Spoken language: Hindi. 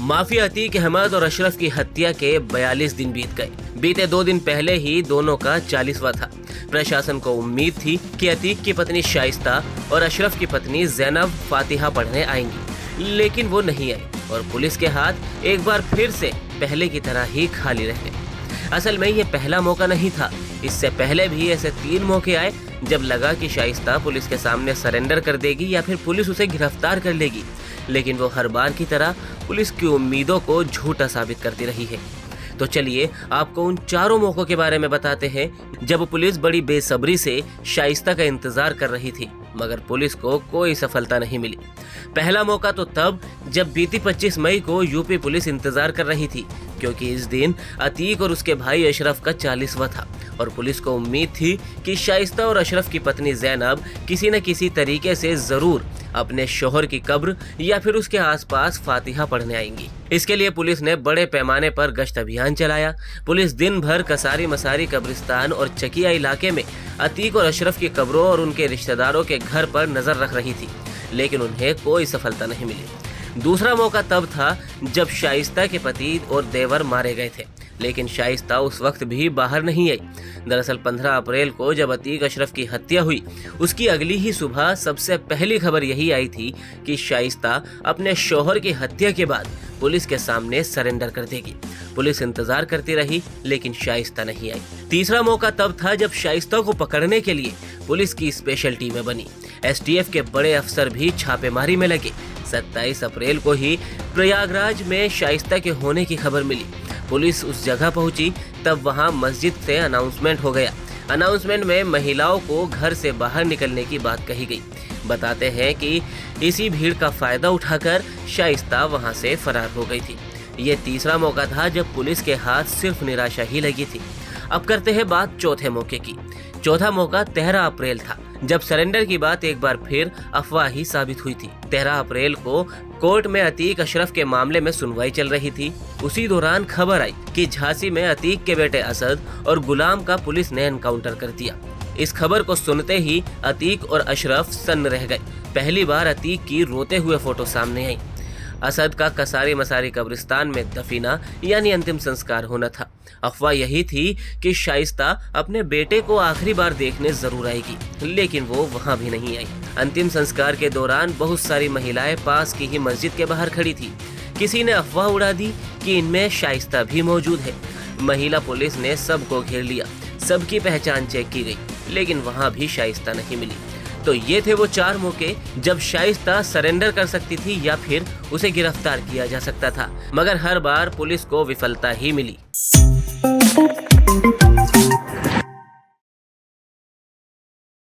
माफिया अतीक अहमद और अशरफ की हत्या के 42 दिन बीत गए। बीते 2 दिन पहले ही दोनों का 40वां था। प्रशासन को उम्मीद थी कि अतीक की पत्नी शाइस्ता और अशरफ की पत्नी ज़ैनब फातिहा पढ़ने आएंगी, लेकिन वो नहीं आई और पुलिस के हाथ एक बार फिर से पहले की तरह ही खाली रह गए। असल में ये पहला मौका नहीं था, इससे पहले भी ऐसे 3 मौके आए जब लगा कि शाइस्ता पुलिस के सामने सरेंडर कर देगी या फिर पुलिस उसे गिरफ्तार कर लेगी, लेकिन वो हर बार की तरह पुलिस की उम्मीदों को झूठा साबित करती रही है। तो चलिए आपको उन 4 मौकों के बारे में बताते हैं जब पुलिस बड़ी बेसब्री से शाइस्ता का इंतजार कर रही थी, मगर पुलिस को कोई सफलता नहीं मिली। पहला मौका तो तब जब बीती 25 मई को यूपी पुलिस इंतजार कर रही थी, क्योंकि इस दिन अतीक और उसके भाई अशरफ का 40वां था और पुलिस को उम्मीद थी कि शाइस्ता और अशरफ की पत्नी ज़ैनब किसी न किसी तरीके से जरूर अपने शौहर की कब्र या फिर उसके आसपास फातिहा पढ़ने आएंगी। इसके लिए पुलिस ने बड़े पैमाने पर गश्त अभियान चलाया। पुलिस दिन भर कसारी मसारी कब्रिस्तान और चकिया इलाके में अतीक और अशरफ की कब्रों और उनके रिश्तेदारों के घर पर नजर रख रही थी, लेकिन उन्हें कोई सफलता नहीं मिली। दूसरा मौका तब था जब शाइस्ता के पति और देवर मारे गए थे, लेकिन शाइस्ता उस वक्त भी बाहर नहीं आई। दरअसल 15 अप्रैल को जब अतीक अशरफ की हत्या हुई, उसकी अगली ही सुबह सबसे पहली खबर यही आई थी कि शाइस्ता अपने शौहर की हत्या के बाद पुलिस के सामने सरेंडर कर देगी। पुलिस इंतजार करती रही, लेकिन शाइस्ता नहीं आई। तीसरा मौका तब था जब शाइस्ता को पकड़ने के लिए पुलिस की स्पेशल टीमें बनी। एसटीएफ के बड़े अफसर भी छापेमारी में लगे। 27 अप्रैल को ही प्रयागराज में शाइस्ता के होने की खबर मिली। पुलिस उस जगह पहुंची, तब वहां मस्जिद से अनाउंसमेंट हो गया। अनाउंसमेंट में महिलाओं को घर से बाहर निकलने की बात कही गई। बताते हैं कि इसी भीड़ का फायदा उठाकर शाइस्ता वहां से फरार हो गई थी। ये तीसरा मौका था जब पुलिस के हाथ सिर्फ निराशा ही लगी थी। अब करते हैं बात चौथे मौके की। चौथा मौका 13 अप्रैल था, जब सरेंडर की बात एक बार फिर अफवाह ही साबित हुई थी। 13 अप्रैल को कोर्ट में अतीक अशरफ के मामले में सुनवाई चल रही थी। उसी दौरान खबर आई कि झांसी में अतीक के बेटे असद और गुलाम का पुलिस ने एनकाउंटर कर दिया। इस खबर को सुनते ही अतीक और अशरफ सन्न रह गए। पहली बार अतीक की रोते हुए फोटो सामने आई। असद का कसारी मसारी कब्रिस्तान में दफीना यानी अंतिम संस्कार होना था। अफवाह यही थी कि शाइस्ता अपने बेटे को आखिरी बार देखने जरूर आएगी, लेकिन वो वहां भी नहीं आई। अंतिम संस्कार के दौरान बहुत सारी महिलाएं पास की ही मस्जिद के बाहर खड़ी थी। किसी ने अफवाह उड़ा दी कि इनमें शाइस्ता भी मौजूद है। महिला पुलिस ने सबको घेर लिया, सबकी पहचान चेक की गई, लेकिन वहां भी शाइस्ता नहीं मिली। तो ये थे वो 4 मौके जब शाइस्ता सरेंडर कर सकती थी या फिर उसे गिरफ्तार किया जा सकता था, मगर हर बार पुलिस को विफलता ही मिली।